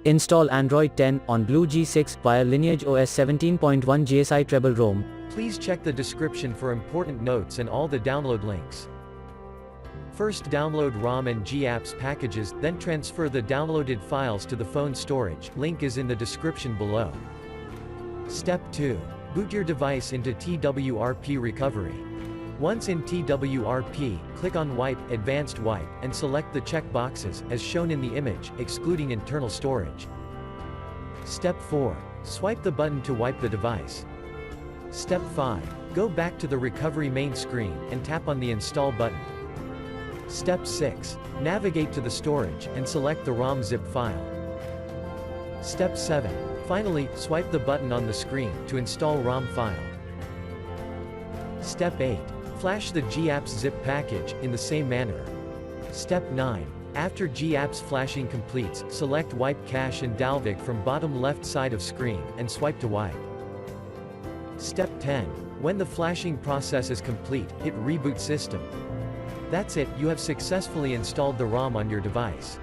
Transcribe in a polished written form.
Install Android 10 on BLU G6 via LineageOS 17.1 GSI Treble ROM. Please check the description for important notes and all the download links. First download ROM and GApps packages, then transfer the downloaded files to the phone storage, link is in the description below. Step 2. Boot your device into TWRP recovery. Once in TWRP, click on Wipe, Advanced Wipe, and select the check boxes, as shown in the image, excluding internal storage. Step 4. Swipe the button to wipe the device. Step 5. Go back to the recovery main screen, and tap on the Install button. Step 6. Navigate to the storage, and select the ROM zip file. Step 7. Finally, swipe the button on the screen, to install ROM file. Step 8. Flash the GApps zip package, in the same manner. Step 9. After GApps flashing completes, select Wipe Cache and Dalvik from bottom left side of screen, and swipe to wipe. Step 10. When the flashing process is complete, hit Reboot System. That's it, you have successfully installed the ROM on your device.